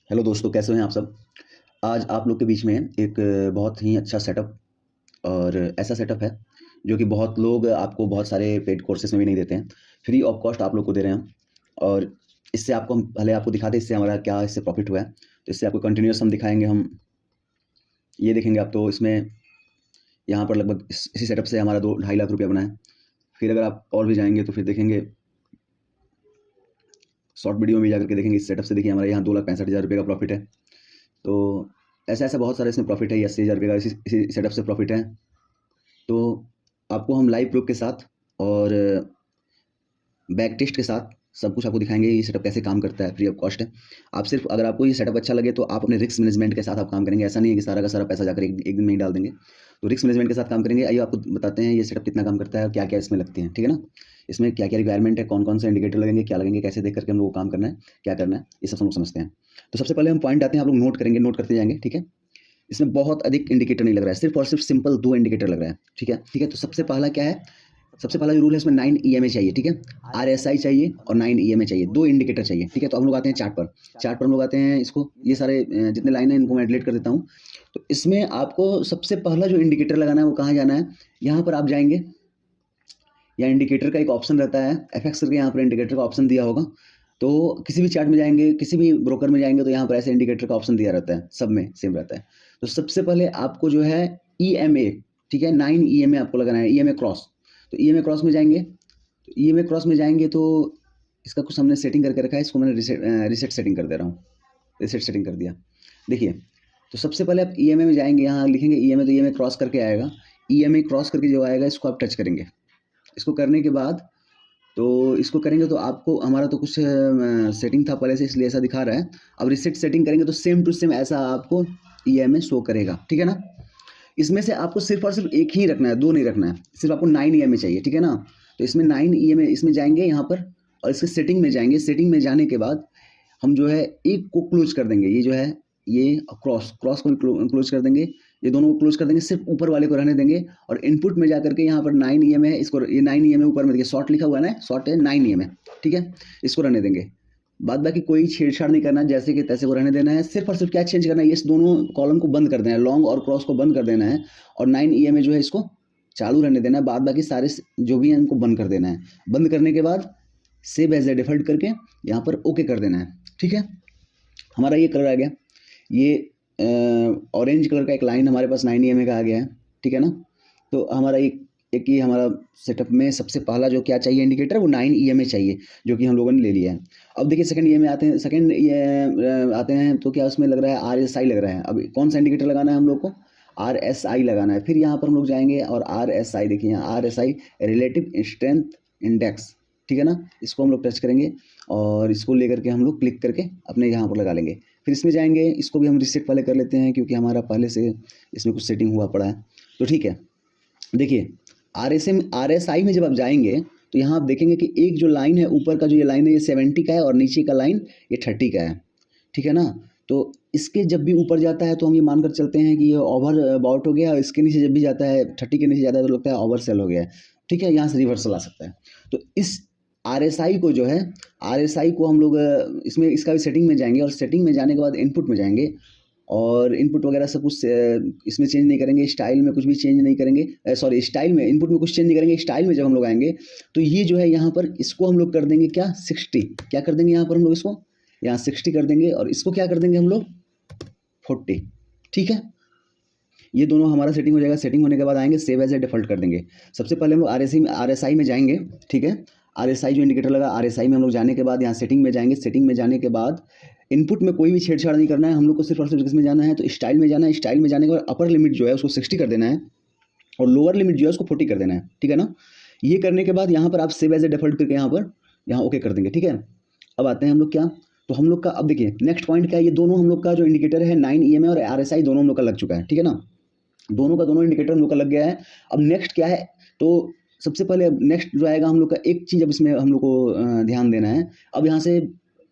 Hello दोस्तों, कैसे हैं आप सब। आज आप लोग के बीच में एक बहुत ही अच्छा सेटअप और ऐसा सेटअप है जो कि बहुत लोग आपको बहुत सारे पेड कोर्सेज में भी नहीं देते हैं। फ्री ऑफ कॉस्ट आप लोग को दे रहे हैं और इससे आपको हम पहले आपको दिखाते हैं इससे हमारा क्या इससे प्रॉफिट हुआ है। तो इससे आपको कंटिन्यूस हम दिखाएंगे। हम ये देखेंगे आप तो इसमें यहाँ पर लगभग इसी सेटअप से हमारा 2-2.5 लाख रुपया बना है। फिर अगर आप और भी जाएंगे तो फिर देखेंगे शॉर्ट वीडियो में भी जाकर के देखेंगे इस सेटअप से। देखिए हमारे यहाँ 2,65,000 रुपये का प्रॉफिट है। तो ऐसा ऐसा बहुत सारे इसमें प्रॉफिट है। 80,000 रुपये का इसी सेटअप से प्रॉफिट है। तो आपको हम लाइव प्रूफ के साथ और बैक टेस्ट के साथ सब कुछ आपको दिखाएंगे ये सेटअप कैसे काम करता है। फ्री ऑफ कॉस्ट है। आप सिर्फ अगर आपको ये सेटअप अच्छा लगे तो आप अपने रिस्क मैनेजमेंट के साथ आप काम करेंगे। ऐसा नहीं है कि सारा का सारा पैसा जाकर एक दिन में ही डाल देंगे। तो रिस्क मैनेजमेंट के साथ काम करेंगे। आइए आपको बताते हैं ये सेटअप कितना काम करता है और क्या क्या इसमें लगते हैं, ठीक है ना। इसमें क्या क्या रिक्वायरमेंट है, कौन कौन से इंडिकेटर लगेंगे, क्या लगेंगे, कैसे देख करके हम लोग को काम करना है, क्या करना है, ये सब हम लोग समझते हैं। तो सबसे पहले हम पॉइंट आते हैं, आप लोग नोट करेंगे, नोट करते जाएंगे, ठीक है। इसमें बहुत अधिक इंडिकेटर नहीं लग रहा है, सिर्फ और सिर्फ सिंपल 2 इंडिकेटर लग रहा है, ठीक है ठीक है। तो सबसे पहला क्या है, सबसे पहला जो रूल है इसमें 9 ईएमए चाहिए, ठीक है। आरएसआई चाहिए और 9 ईएमए चाहिए, 2 इंडिकेटर चाहिए, ठीक है। तो हम लोग आते हैं चार्ट पर। चार्ट पर हम लोग आते हैं, इसको ये सारे जितने लाइन है इनको मैं डिलीट कर देता हूँ। तो इसमें आपको सबसे पहला जो इंडिकेटर लगाना है वो कहाँ जाना है, यहाँ पर आप जाएंगे। यहाँ इंडिकेटर का एक ऑप्शन रहता है एफएक्स करके, यहाँ पर इंडिकेटर का ऑप्शन दिया होगा। तो किसी भी चार्ट में जाएंगे, किसी भी ब्रोकर में जाएंगे तो यहाँ पर ऐसे इंडिकेटर का ऑप्शन दिया रहता है, सब में सेम रहता है। तो सबसे पहले आपको जो है ईएमए, ठीक है, 9 ईएमए आपको लगाना है, ईएमए क्रॉस। तो ईएमए क्रॉस में जाएंगे, तो ईएमए क्रॉस में जाएंगे तो इसका कुछ हमने सेटिंग करके रखा है, इसको मैंने रिसेट सेटिंग कर दे रहा हूँ। रिसेट सेटिंग कर दिया। देखिए, तो सबसे पहले आप ईएमए में जाएंगे, यहाँ लिखेंगे ईएमए, तो ईएमए क्रॉस करके आएगा। ईएमए क्रॉस करके जो आएगा इसको आप टच करेंगे। इसको करने के बाद तो इसको करेंगे तो आपको हमारा तो कुछ सेटिंग था पहले से, इसलिए ऐसा दिखा रहा है। अब रिसेट सेटिंग करेंगे तो सेम टू सेम ऐसा आपको ईएमए शो करेगा, ठीक है ना। इसमें से आपको सिर्फ और सिर्फ एक ही रखना है, 2 नहीं रखना है। सिर्फ आपको 9 ईएमए चाहिए, ठीक है ना। तो इसमें 9 ईएमए, इसमें जाएंगे यहाँ पर और इसके सेटिंग में जाएंगे। सेटिंग में जाने के बाद हम जो है एक को क्लोज कर देंगे, ये जो है ये क्रॉस को क्लोज कर देंगे, ये दोनों को क्लोज कर देंगे, सिर्फ ऊपर वाले को रहने देंगे। और इनपुट में जाकर के यहाँ पर 9 ईएमए है, इसको ये 9 ईएमए ऊपर में देखिए शॉर्ट लिखा हुआ है ना, शॉर्ट है 9 ईएमए, ठीक है। इसको रहने देंगे, बाद बाकी कोई छेड़छाड़ नहीं करना, जैसे कि तैसे को रहने देना है। सिर्फ और सिर्फ क्या चेंज करना है, इस दोनों कॉलम को बंद कर देना है, लॉन्ग और क्रॉस को बंद कर देना है। और 9 ईएमए जो है इसको चालू रहने देना है, बाद बाकी सारे जो भी हैं इनको बंद कर देना है। बंद करने के बाद सेव एज ए डिफॉल्ट करके यहाँ पर ओके कर देना है, ठीक है। हमारा ये कलर आ गया, ये ऑरेंज कलर का एक लाइन हमारे पास 9 ईएमए का आ गया है, ठीक है ना। तो हमारा एक ही हमारा सेटअप में सबसे पहला जो क्या चाहिए इंडिकेटर, वो 9 ईएमए चाहिए, जो कि हम लोगों ने ले लिया है। अब देखिए सेकंड ईएमए आते हैं, सेकंड आते हैं तो क्या उसमें लग रहा है, आरएसआई लग रहा है। अब कौन सा इंडिकेटर लगाना है हम लोग को, आरएसआई लगाना है। फिर यहाँ पर हम लोग जाएंगे और आरएसआई, देखिए यहाँ आरएसआई रिलेटिव स्ट्रेंथ इंडेक्स, ठीक है ना। इसको हम लोग टच करेंगे और इसको लेकर के हम लोग क्लिक करके अपने यहाँ पर लगा लेंगे। फिर इसमें जाएंगे, इसको भी हम रिसेट पहले कर लेते हैं क्योंकि हमारा पहले से इसमें कुछ सेटिंग हुआ पड़ा है। तो ठीक है, देखिए आरएसआई में जब आप जाएंगे तो यहाँ आप देखेंगे कि एक जो लाइन है ऊपर का, जो ये लाइन है ये 70 का है और नीचे का लाइन ये 30 का है, ठीक है ना। तो इसके जब भी ऊपर जाता है तो हम ये मानकर चलते हैं कि ये ओवर बॉट हो गया, और इसके नीचे जब भी जाता है 30 के नीचे जाता है तो लगता है ओवर सेल हो गया है, ठीक है। यहाँ से रिवर्सल आ सकता है। तो इस आरएसआई को जो है, आरएसआई को हम लोग इसमें इसका भी सेटिंग में जाएंगे और सेटिंग में जाने के बाद इनपुट में जाएंगे और इनपुट वगैरह सब कुछ इसमें चेंज नहीं करेंगे, स्टाइल में कुछ भी चेंज नहीं करेंगे, सॉरी स्टाइल में, इनपुट में कुछ चेंज नहीं करेंगे। स्टाइल में जब हम लोग आएंगे तो ये जो है यहाँ पर इसको हम लोग कर देंगे क्या, 60, क्या कर देंगे यहाँ पर हम लोग इसको यहाँ 60 कर देंगे और इसको क्या कर देंगे हम लोग 40, ठीक है। ये दोनों हमारा सेटिंग हो जाएगा। सेटिंग होने के बाद आएंगे सेव एज ए डिफॉल्ट कर देंगे। सबसे पहले हम लोग आरएसआई में जाएंगे, ठीक है। आरएसआई जो इंडिकेटर लगा, आरएसआई में हम लोग जाने के बाद यहाँ सेटिंग में जाएंगे। सेटिंग में जाने के बाद इनपुट में कोई भी छेड़छाड़ नहीं करना है हम लोग को, सिर्फ और सिर्फ किसमें जाना है, तो स्टाइल में जाना है। स्टाइल में जाने के बाद अपर लिमिट जो है उसको 60 कर देना है और लोअर लिमिट जो है उसको 40 कर देना है, ठीक है ना। ये करने के बाद यहाँ पर आप सेव एज ए डिफॉल्ट करके यहाँ ओके कर देंगे, ठीक है। अब आते हैं हम लोग क्या, तो हम लोग का अब देखिए नेक्स्ट पॉइंट क्या है, ये दोनों हम लोग का जो इंडिकेटर है 9 ईएमए और आरएसआई दोनों हम लोग का लग चुका है, ठीक है ना। दोनों का दोनों इंडिकेटर हम लोग का लग गया है। अब नेक्स्ट क्या है, तो सबसे पहले नेक्स्ट जो आएगा हम लोग का एक चीज़, अब इसमें हम लोग को ध्यान देना है। अब यहाँ से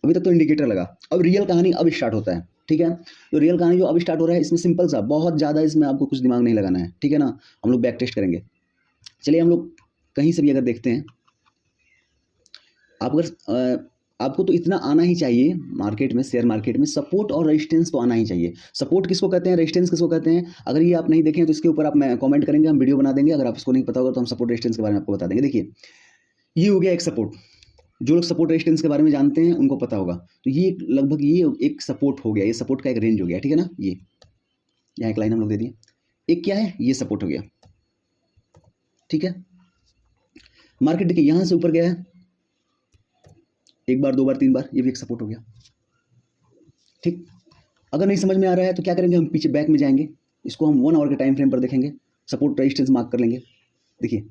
अभी तक तो इंडिकेटर लगा, अब रियल कहानी अब स्टार्ट होता है, ठीक है। तो रियल कहानी जो अब स्टार्ट हो रहा है इसमें सिंपल सा, बहुत ज़्यादा इसमें आपको कुछ दिमाग नहीं लगाना है, ठीक है ना। हम लोग बैक टेस्ट करेंगे। चलिए हम लोग कहीं से भी अगर देखते हैं, आप अगर आपको तो इतना आना ही चाहिए मार्केट में, शेयर मार्केट में सपोर्ट और रेजिस्टेंस तो आना ही चाहिए। सपोर्ट किसको कहते हैं, रेजिस्टेंस किसको कहते हैं, अगर ये आप नहीं देखें तो इसके ऊपर आप कमेंट करेंगे, हम वीडियो बना देंगे। अगर आप इसको नहीं पता होगा तो हम सपोर्ट रेजिस्टेंस के बारे में आपको बता देंगे। देखिए ये हो गया एक सपोर्ट, जो लोग सपोर्ट रेजिस्टेंस के बारे में जानते हैं उनको पता होगा। तो ये लगभग ये एक सपोर्ट हो गया, ये सपोर्ट का एक रेंज हो गया, ठीक है ना। ये यहाँ एक लाइन हम लोग दे दिए, एक क्या है, ये सपोर्ट हो गया, ठीक है। मार्केट देखिए यहाँ से ऊपर गया है, एक बार, दो बार, तीन बार, ये भी एक सपोर्ट हो गया, ठीक। अगर नहीं समझ में आ रहा है तो क्या करेंगे, हम पीछे बैक में जाएंगे, इसको हम 1 आवर के टाइम फ्रेम पर देखेंगे, सपोर्ट रेजिस्टेंस मार्क कर लेंगे। देखिए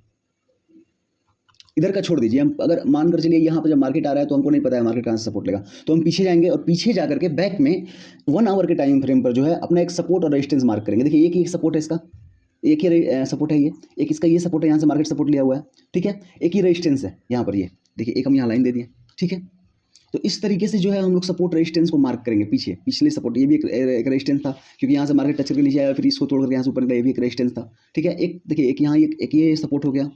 इधर का छोड़ दीजिए, हम अगर मान कर चलिए यहाँ पर जब मार्केट आ रहा है तो हमको नहीं पता है मार्केट कहाँ से सपोर्ट लेगा, तो हम पीछे जाएंगे और पीछे जाकर के बैक में 1 आवर के टाइम फ्रेम पर जो है अपना एक सपोर्ट और रेजिस्टेंस मार्क करेंगे। देखिए एक ही सपोर्ट है इसका, एक ही सपोर्ट है, ये एक इसका ये सपोर्ट है, यहाँ से मार्केट सपोर्ट लिया हुआ है, ठीक है। एक ही रेजिस्टेंस है यहाँ पर, ये देखिए एक हम यहाँ लाइन दे दिए, ठीक है। तो इस तरीके से जो है हम लोग सपोर्ट रेजिस्टेंस को मार्क करेंगे। पीछे पिछले सपोर्ट, ये भी एक रेजिस्टेंस था, क्योंकि यहाँ से मार्केट टच करके नीचे आया, फिर इसको तोड़ करके यहाँ से ऊपर निकला, ये भी एक रेजिस्टेंस था, ठीक है। एक देखिए एक यहाँ एक ये सपोर्ट हो गया।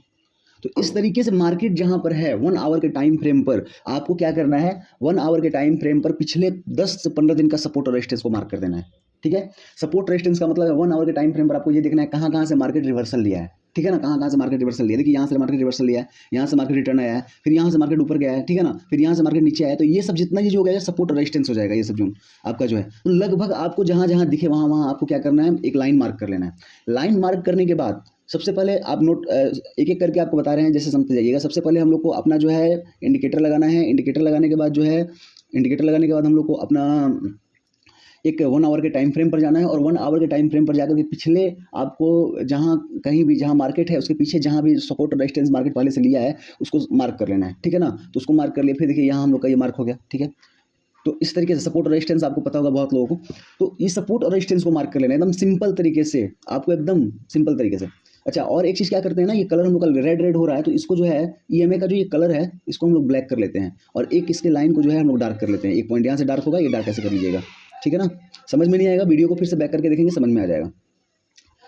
तो इस तरीके से मार्केट जहां पर है 1 आवर के टाइम फ्रेम पर आपको क्या करना है, 1 आवर के टाइम फ्रेम पर पिछले 10 से 15 दिन का सपोर्ट और रेजिस्टेंस को मार्क कर देना है, ठीक है। सपोर्ट रेजिस्टेंस का मतलब है 1 आवर के टाइम फ्रेम पर आपको ये देखना है कहां कहां से मार्केट रिवर्सल लिया है, ठीक है ना, कहां कहां से मार्केट रिवर्सल लिया। देखिए यहाँ से मार्केट रिवर्सल लिया है, यहाँ से मार्केट रिटर्न आया है, फिर यहाँ से मार्केट ऊपर गया है, ठीक है ना, फिर यहाँ से मार्केट नीचे आया है। तो ये सब जितना जो हो गया सपोर्ट और रेजिस्टेंस हो जाएगा, ये सब जो आपका जो है। तो लगभग आपको जहां जहां दिखे वहां वहां आपको क्या करना है, एक लाइन मार्क कर लेना है। लाइन मार्क करने के बाद सबसे पहले आप नोट एक एक करके आपको बता रहे हैं, जैसे समझते जाइएगा। सबसे पहले हम लोग को अपना जो है इंडिकेटर लगाना है। इंडिकेटर लगाने के बाद जो है, इंडिकेटर लगाने के बाद हम लोग को अपना एक 1 आवर के टाइम फ्रेम पर जाना है, और 1 आवर के टाइम फ्रेम पर जाकर के पिछले आपको जहाँ कहीं भी जहाँ मार्केट है उसके पीछे जहाँ भी सपोर्ट और रेजिस्टेंस मार्केट पहले से लिया है उसको मार्क कर लेना है, ठीक है ना। तो उसको मार्क कर लिया, फिर देखिए यहाँ हम लोग का ये मार्क हो गया, ठीक है। तो इस तरीके से सपोर्ट और रेजिस्टेंस आपको पता होगा बहुत लोगों को। तो ये सपोर्ट और रेजिस्टेंस को मार्क कर लेना है एकदम सिंपल तरीके से, आपको एकदम सिंपल तरीके से। अच्छा, और एक चीज़ क्या करते हैं ना, ये कलर हम लोग का रेड रेड हो रहा है, तो इसको जो है ईएमए का जो ये कलर है इसको हम लोग ब्लैक कर लेते हैं, और एक इसके लाइन को जो है हम लोग डार्क कर लेते हैं। एक पॉइंट यहाँ से डार्क होगा, ये डार्क ऐसे कर लीजिएगा, ठीक है ना। समझ में नहीं आएगा, वीडियो को फिर से बैक करके देखेंगे, समझ में आ जाएगा।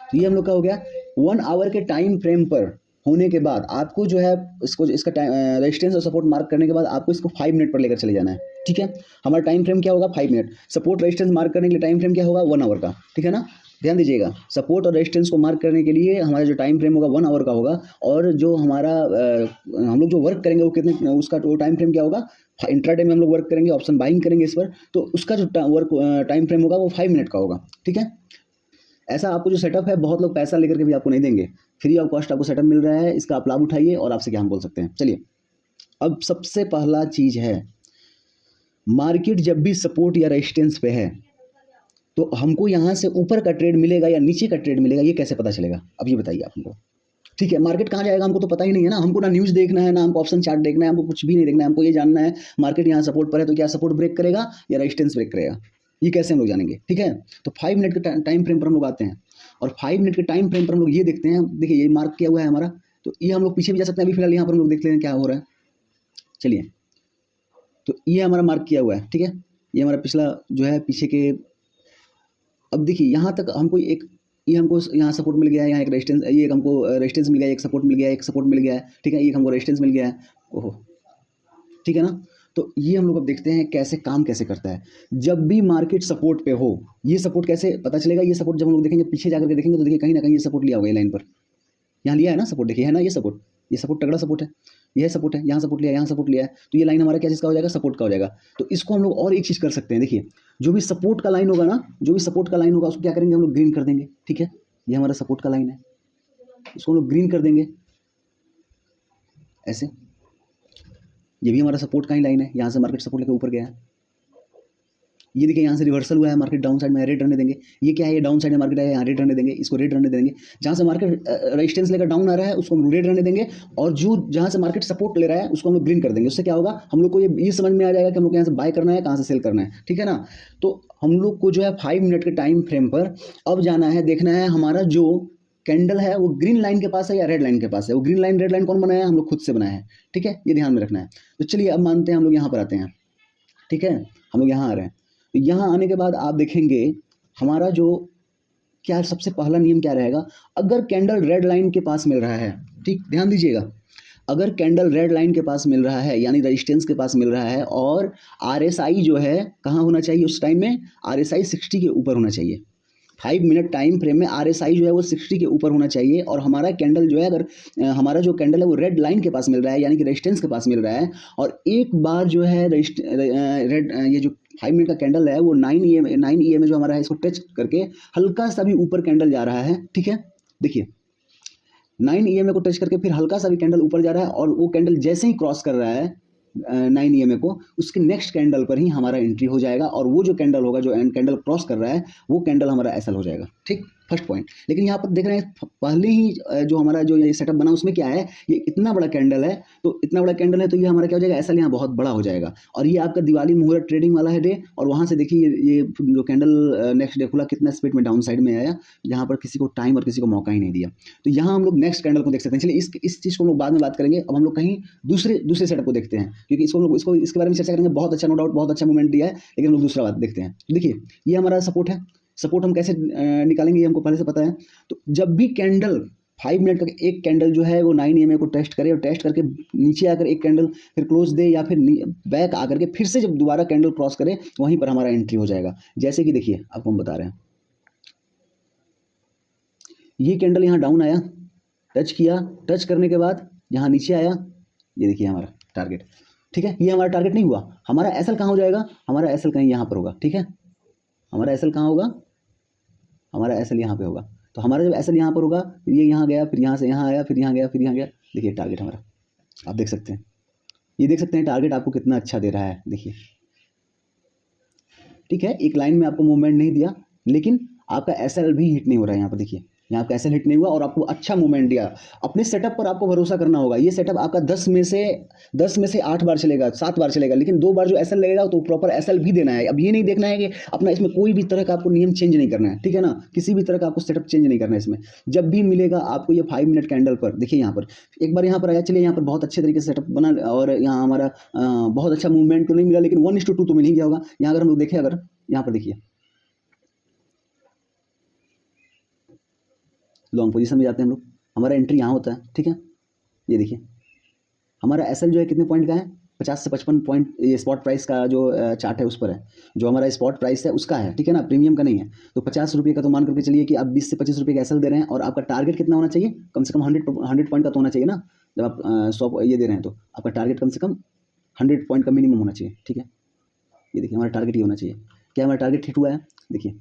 तो ये हम लोग का हो गया 1 आवर के टाइम फ्रेम पर होने के बाद आपको जो है इसको इसका रेजिस्टेंस और सपोर्ट मार्क करने के बाद आपको इसको 5 मिनट पर लेकर चले जाना है, ठीक है। हमारा टाइम फ्रेम क्या होगा, 5 मिनट। सपोर्ट रेजिस्टेंस मार्क करने के लिए टाइम फ्रेम क्या होगा, 1 आवर का, ठीक है ना। ध्यान दीजिएगा, सपोर्ट और रेजिस्टेंस को मार्क करने के लिए हमारा जो टाइम फ्रेम होगा 1 आवर का होगा, और जो हमारा हम लोग जो वर्क करेंगे वो कितने, उसका वो टाइम फ्रेम क्या होगा, इंट्राडे में हम लोग वर्क करेंगे, ऑप्शन बाइंग करेंगे इस पर, तो उसका जो वर्क टाइम फ्रेम होगा वो 5 मिनट का होगा, ठीक है। ऐसा आपको जो सेटअप है, बहुत लोग पैसा लेकर के भी आपको नहीं देंगे, फ्री ऑफ कॉस्ट आपको सेटअप मिल रहा है, इसका आप लाभ उठाइए और आपसे क्या हम बोल सकते हैं। चलिए, अब सबसे पहला चीज़ है, मार्केट जब भी सपोर्ट या रेजिस्टेंस पे है तो हमको यहाँ से ऊपर का ट्रेड मिलेगा या नीचे का ट्रेड मिलेगा, ये कैसे पता चलेगा, अब ये बताइए आप हमको। ठीक है, मार्केट कहाँ जाएगा हमको तो पता ही नहीं है ना, हमको ना न्यूज़ देखना है, ना हमको ऑप्शन चार्ट देखना है, हमको कुछ भी नहीं देखना है। हमको ये जानना है मार्केट यहाँ सपोर्ट पर है तो क्या सपोर्ट ब्रेक करेगा या रेजिस्टेंस ब्रेक करेगा, ये कैसे हम लोग जानेंगे। ठीक है, तो 5 मिनट के टाइम फ्रेम पर हम लोग आते हैं, और 5 मिनट के टाइम फ्रेम पर हम लोग ये देखते हैं, देखिए ये मार्क किया हुआ है हमारा, तो ये हम लोग पीछे भी जा सकते हैं। अभी फिलहाल यहाँ पर हम लोग देख लेते हैं क्या हो रहा है। चलिए, तो ये हमारा मार्क किया हुआ है, ठीक है, ये हमारा पिछला जो है पीछे के। अब देखिए यहाँ तक हमको एक, ये हमको यहाँ सपोर्ट मिल गया है, यहाँ एक रेजिस्टेंस, ये एक हमको रेजिस्टेंस मिल गया है, एक सपोर्ट मिल गया है, एक सपोर्ट मिल गया है, ठीक है, ये हमको रेजिस्टेंस मिल गया है, ओहो, ठीक है ना। तो ये हम लोग अब देखते हैं कैसे काम कैसे करता है। जब भी मार्केट सपोर्ट पे हो, ये सपोर्ट कैसे पता चलेगा, ये सपोर्ट जब हम लोग देखेंगे, पीछे जाकर के देखेंगे तो देखिए कहीं ना कहीं ये सपोर्ट लिया होगा, ये लाइन पर यहाँ लिया है ना सपोर्ट, देखिए है ना ये सपोर्ट तगड़ा सपोर्ट है, यह सपोर्ट है, यहाँ सपोर्ट लिया, यहाँ सपोर्ट लिया है, तो ये लाइन हमारा क्या चीज़ का हो जाएगा, सपोर्ट का हो जाएगा। तो इसको हम लोग और एक चीज़ कर सकते हैं, देखिए जो भी सपोर्ट का लाइन होगा ना, जो भी सपोर्ट का लाइन होगा उसको क्या करेंगे हम लोग, ग्रीन कर देंगे। ठीक है, ये हमारा सपोर्ट का लाइन है, इसको हम लोग ग्रीन कर देंगे ऐसे। ये भी हमारा सपोर्ट का ही लाइन है, यहाँ से मार्केट सपोर्ट लेकर ऊपर गया है, ये देखिए यहाँ से रिवर्सल हुआ है, मार्केट डाउन साइड में रेड रहने देंगे। ये क्या है, ये डाउन साइड में मार्केट है, यहाँ रेड रहने देंगे, इसको रेड रहने देंगे। जहाँ से मार्केट रेजिस्टेंस लेकर डाउन आ रहा है उसको हम रेड रहने देंगे, और जो जहाँ से मार्केट सपोर्ट ले रहा है उसको हम लोग ग्रीन कर देंगे। उससे क्या होगा, हम लोग को ये समझ में आ जाएगा कि हम लोग यहाँ से बाय करना है, कहाँ से सेल करना है। ठीक है ना, तो हम लोग को जो है 5 मिनट के टाइम फ्रेम पर अब जाना है, देखना है हमारा जो कैंडल है वो ग्रीन लाइन के पास है या रेड लाइन के पास है। वो ग्रीन लाइन रेड लाइन कौन बनाया है, हम लोग खुद से बनाया है। ठीक है, ये ध्यान में रखना है। तो चलिए अब मानते हैं हम लोग यहाँ पर आते हैं। ठीक है, हम लोग यहाँ आ रहे हैं, तो यहाँ आने के बाद आप देखेंगे हमारा जो क्या सबसे पहला नियम क्या रहेगा, अगर कैंडल रेड लाइन के पास मिल रहा है, ठीक ध्यान दीजिएगा, अगर कैंडल रेड लाइन के पास मिल रहा है यानी रेजिस्टेंस के पास मिल रहा है और RSI जो है कहाँ होना चाहिए उस टाइम में, RSI 60 के ऊपर होना चाहिए। 5 मिनट टाइम फ्रेम में RSI जो है वो 60 के ऊपर होना चाहिए और हमारा कैंडल जो है अगर हमारा जो कैंडल है वो रेड लाइन के पास मिल रहा है यानी कि रेजिस्टेंस के पास मिल रहा है और एक बार जो है रेड ये जो 5 मिनट का कैंडल है वो 9 EM जो हमारा है इसको टच करके हल्का सा भी ऊपर कैंडल जा रहा है, ठीक है। देखिए 9 EMA को टच करके फिर हल्का सा भी कैंडल ऊपर जा रहा है और वो कैंडल जैसे ही क्रॉस कर रहा है 9 EMA को, उसके नेक्स्ट कैंडल पर ही हमारा एंट्री हो जाएगा और वो जो कैंडल होगा जो कैंडल क्रॉस कर रहा है वो कैंडल हमारा SL हो जाएगा, ठीक। First point. लेकिन यहाँ पर देख रहे हैं पहले ही जो हमारा जो ये सेटअप बना उसमें क्या है, ये इतना बड़ा कैंडल है, तो इतना बड़ा कैंडल है तो ये हमारा क्या हो जाएगा, SL यहाँ बहुत बड़ा हो जाएगा। और ये आपका दिवाली मुहूर्त ट्रेडिंग वाला है डे और वहाँ से देखिए ये जो कैंडल नेक्स्ट डे खुला कितना स्पीड में डाउन साइड में आया, जहाँ पर किसी को टाइम और किसी को मौका ही नहीं दिया। तो यहाँ हम लोग नेक्स्ट कैंडल को देख सकते हैं। चलिए इस चीज़ को हम लोग बाद में बात करेंगे। अब हम लोग कहीं दूसरे सेटअप को देखते हैं क्योंकि इसके बारे में चर्चा करेंगे। बहुत अच्छा, नो डाउट बहुत अच्छा मूवमेंट दिया है, लेकिन हम लोग दूसरा बात देखते हैं। देखिए ये हमारा सपोर्ट है। सपोर्ट हम कैसे निकालेंगे ये हमको पहले से पता है। तो जब भी कैंडल 5 मिनट का एक कैंडल जो है वो 9 EMA को टेस्ट करे और टेस्ट करके नीचे आकर एक कैंडल फिर क्लोज दे या फिर बैक आकर के फिर से जब दोबारा कैंडल क्रॉस करे वहीं पर हमारा एंट्री हो जाएगा। जैसे कि देखिए आपको हम बता रहे हैं, ये कैंडल यहाँ डाउन आया, टच किया, टच करने के बाद यहाँ नीचे आया, ये देखिए हमारा टारगेट, ठीक है। ये हमारा टारगेट नहीं हुआ, हमारा SL कहाँ हो जाएगा, हमारा SL कहीं यहाँ पर होगा, ठीक है। हमारा SL कहाँ होगा, हमारा SL यहाँ पे होगा। तो हमारा जब SL यहाँ पर होगा, ये यहाँ गया, फिर यहाँ से यहाँ आया, फिर यहाँ गया, फिर यहाँ गया। देखिए टारगेट हमारा आप देख सकते हैं, ये देख सकते हैं टारगेट आपको कितना अच्छा दे रहा है। देखिए ठीक है, एक लाइन में आपको मूवमेंट नहीं दिया लेकिन आपका SL भी हिट नहीं हो रहा है। यहाँ पर देखिए यहाँ आपका SL हिट नहीं हुआ और आपको अच्छा मूवमेंट दिया। अपने सेटअप पर आपको भरोसा करना होगा। ये सेटअप आपका 10 में से 8 बार चलेगा, 7 बार चलेगा, लेकिन 2 बार जो SL लगेगा तो प्रॉपर SL भी देना है। अब ये नहीं देखना है कि अपना इसमें कोई भी तरह का आपको नियम चेंज नहीं करना है, ठीक है ना। किसी भी तरह का आपको सेटअप चेंज नहीं करना है इसमें। जब भी मिलेगा आपको ये 5 मिनट कैंडल पर, देखिए यहाँ पर एक बार यहाँ पर आया, चलिए यहाँ पर बहुत अच्छे तरीके से सेटअप बना और यहाँ हमारा बहुत अच्छा मूवमेंट तो नहीं मिला लेकिन 1:2 तो मिल ही गया होगा। यहाँ अगर हम लोग देखें, अगर यहाँ पर देखिए लॉन्ग पोजीशन में जाते हैं हम लोग, हमारा एंट्री यहाँ होता है, ठीक है। ये देखिए हमारा SL जो है कितने पॉइंट का है, 50 से 55 पॉइंट। ये स्पॉट प्राइस का जो चार्ट है उस पर है, जो हमारा स्पॉट प्राइस है उसका है, ठीक है ना, प्रीमियम का नहीं है। तो 50 रुपये का तो मान करके चलिए कि आप 20 से 25 रुपये का SL दे रहे हैं और आपका टारगेट कितना होना चाहिए, कम से कम 100 पॉइंट का तो होना चाहिए ना। जब आप 100 ये दे रहे हैं तो आपका टारगेट कम से कम 100 पॉइंट का मिनिमम होना चाहिए, ठीक है। ये देखिए हमारा टारगेट ये होना चाहिए। क्या हमारा टारगेट हिट हुआ है, देखिए